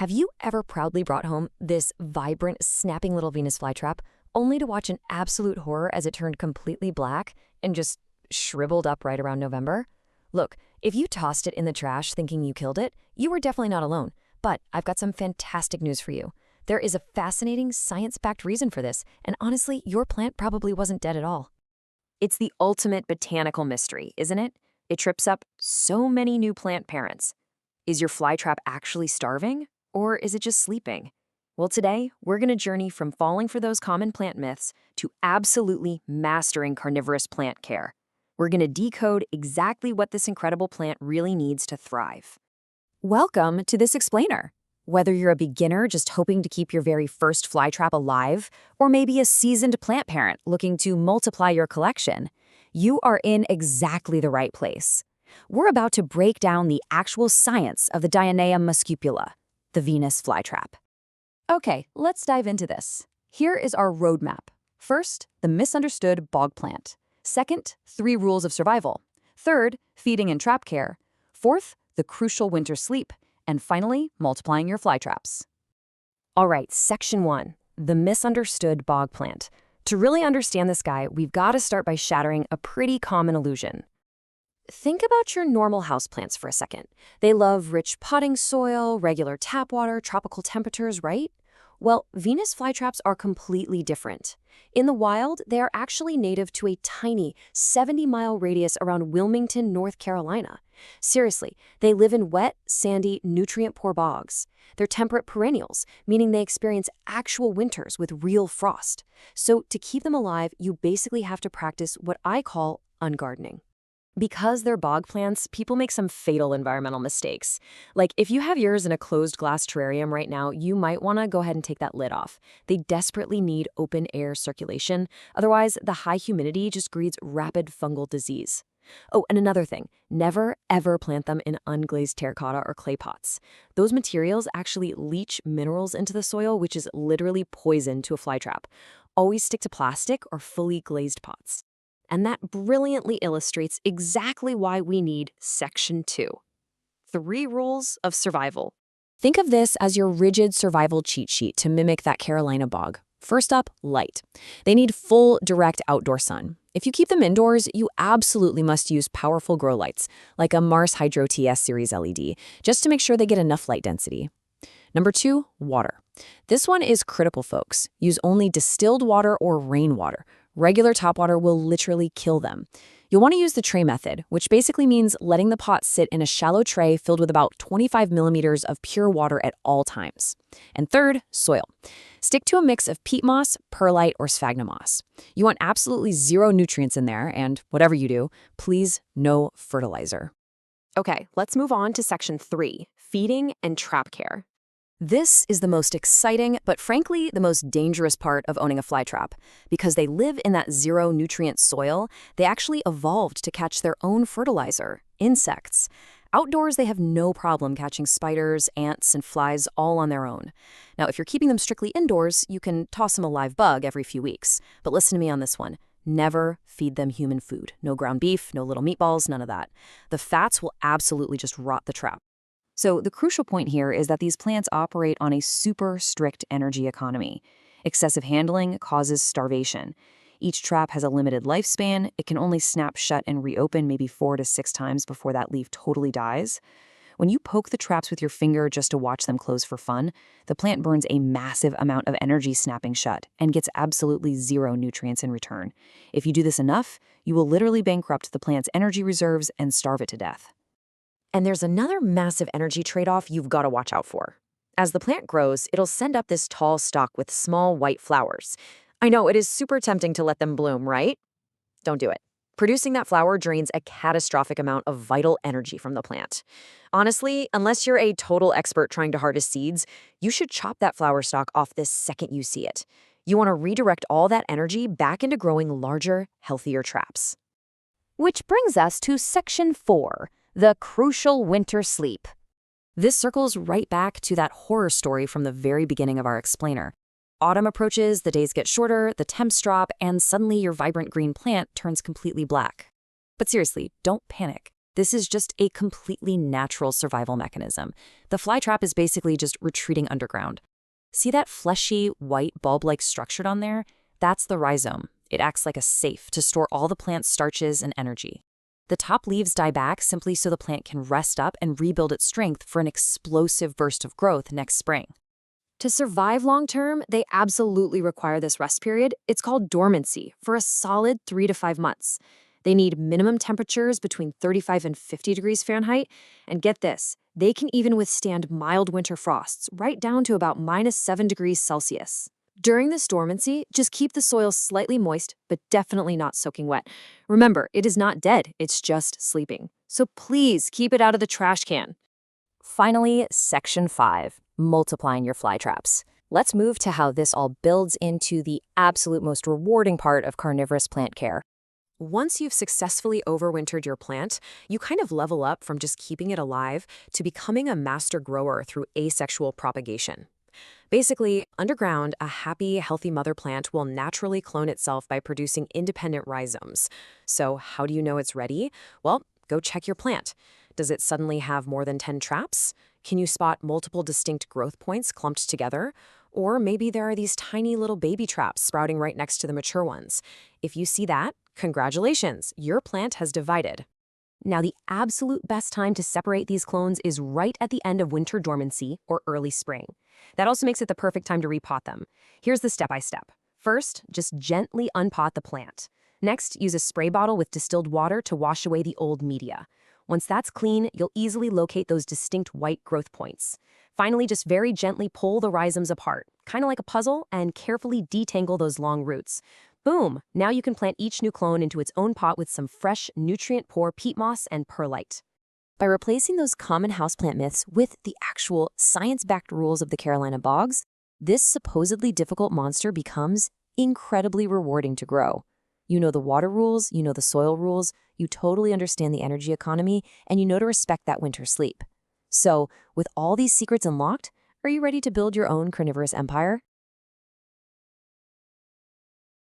Have you ever proudly brought home this vibrant, snapping little Venus flytrap, only to watch an absolute horror as it turned completely black and just shriveled up right around November? Look, if you tossed it in the trash thinking you killed it, you were definitely not alone. But I've got some fantastic news for you. There is a fascinating, science-backed reason for this, and honestly, your plant probably wasn't dead at all. It's the ultimate botanical mystery, isn't it? It trips up so many new plant parents. Is your flytrap actually starving? Or is it just sleeping? Well, today, we're going to journey from falling for those common plant myths to absolutely mastering carnivorous plant care. We're going to decode exactly what this incredible plant really needs to thrive. Welcome to This Explainer. Whether you're a beginner just hoping to keep your very first flytrap alive, or maybe a seasoned plant parent looking to multiply your collection, you are in exactly the right place. We're about to break down the actual science of the Dionaea muscipula, the Venus flytrap. Okay, let's dive into this. Here is our roadmap. First, the misunderstood bog plant. Second, 3 rules of survival. Third, feeding and trap care. Fourth, the crucial winter sleep. And finally, multiplying your flytraps. All right, section 1, the misunderstood bog plant. To really understand this guy, we've got to start by shattering a pretty common illusion. Think about your normal houseplants for a second. They love rich potting soil, regular tap water, tropical temperatures, right? Well, Venus flytraps are completely different. In the wild, they are actually native to a tiny 70-mile radius around Wilmington, North Carolina. Seriously, they live in wet, sandy, nutrient-poor bogs. They're temperate perennials, meaning they experience actual winters with real frost. So to keep them alive, you basically have to practice what I call ungardening. Because they're bog plants, people make some fatal environmental mistakes. Like if you have yours in a closed glass terrarium right now, you might want to go ahead and take that lid off. They desperately need open air circulation. Otherwise, the high humidity just breeds rapid fungal disease. Oh, and another thing, never ever plant them in unglazed terracotta or clay pots. Those materials actually leach minerals into the soil, which is literally poison to a flytrap. Always stick to plastic or fully glazed pots. And that brilliantly illustrates exactly why we need Section 2. 3 rules of survival. Think of this as your rigid survival cheat sheet to mimic that Carolina bog. First up, light. They need full, direct outdoor sun. If you keep them indoors, you absolutely must use powerful grow lights, like a Mars Hydro TS Series LED, just to make sure they get enough light density. Number 2, water. This one is critical, folks. Use only distilled water or rainwater. Regular tap water will literally kill them. You'll want to use the tray method, which basically means letting the pot sit in a shallow tray filled with about 25 millimeters of pure water at all times. And third, soil. Stick to a mix of peat moss, perlite, or sphagnum moss. You want absolutely 0 nutrients in there, and whatever you do, please no fertilizer. Okay, let's move on to section 3, feeding and trap care. This is the most exciting, but frankly, the most dangerous part of owning a flytrap. Because they live in that 0 nutrient soil, they actually evolved to catch their own fertilizer, insects. Outdoors, they have no problem catching spiders, ants, and flies all on their own. Now, if you're keeping them strictly indoors, you can toss them a live bug every few weeks. But listen to me on this one. Never feed them human food. No ground beef, no little meatballs, none of that. The fats will absolutely just rot the trap. So the crucial point here is that these plants operate on a super strict energy economy. Excessive handling causes starvation. Each trap has a limited lifespan. It can only snap shut and reopen maybe 4 to 6 times before that leaf totally dies. When you poke the traps with your finger just to watch them close for fun, the plant burns a massive amount of energy snapping shut and gets absolutely 0 nutrients in return. If you do this enough, you will literally bankrupt the plant's energy reserves and starve it to death. And there's another massive energy trade-off you've got to watch out for. As the plant grows, it'll send up this tall stalk with small white flowers. I know, it is super tempting to let them bloom, right? Don't do it. Producing that flower drains a catastrophic amount of vital energy from the plant. Honestly, unless you're a total expert trying to harvest seeds, you should chop that flower stalk off the second you see it. You want to redirect all that energy back into growing larger, healthier traps. Which brings us to section 4. The crucial winter sleep. This circles right back to that horror story from the very beginning of our explainer. Autumn approaches, the days get shorter, the temps drop, and suddenly your vibrant green plant turns completely black. But seriously, don't panic. This is just a completely natural survival mechanism. The flytrap is basically just retreating underground. See that fleshy, white bulb-like structure on there? That's the rhizome. It acts like a safe to store all the plant's starches and energy. The top leaves die back simply so the plant can rest up and rebuild its strength for an explosive burst of growth next spring. To survive long-term, they absolutely require this rest period. It's called dormancy for a solid 3 to 5 months. They need minimum temperatures between 35 and 50 degrees Fahrenheit. And get this, they can even withstand mild winter frosts, right down to about -7 degrees Celsius. During this dormancy, just keep the soil slightly moist, but definitely not soaking wet. Remember, it is not dead, it's just sleeping. So please keep it out of the trash can. Finally, Section 5, multiplying your flytraps. Let's move to how this all builds into the absolute most rewarding part of carnivorous plant care. Once you've successfully overwintered your plant, you kind of level up from just keeping it alive to becoming a master grower through asexual propagation. Basically, underground, a happy, healthy mother plant will naturally clone itself by producing independent rhizomes. So how do you know it's ready? Well, go check your plant. Does it suddenly have more than 10 traps? Can you spot multiple distinct growth points clumped together? Or maybe there are these tiny little baby traps sprouting right next to the mature ones. If you see that, congratulations, your plant has divided. Now, the absolute best time to separate these clones is right at the end of winter dormancy or early spring. That also makes it the perfect time to repot them. Here's the step-by-step. First, just gently unpot the plant. Next, use a spray bottle with distilled water to wash away the old media. Once that's clean, you'll easily locate those distinct white growth points. Finally, just very gently pull the rhizomes apart, kind of like a puzzle, and carefully detangle those long roots. Boom! Now you can plant each new clone into its own pot with some fresh, nutrient-poor peat moss and perlite. By replacing those common houseplant myths with the actual science-backed rules of the Carolina bogs, this supposedly difficult monster becomes incredibly rewarding to grow. You know the water rules, you know the soil rules, you totally understand the energy economy, and you know to respect that winter sleep. So, with all these secrets unlocked, are you ready to build your own carnivorous empire?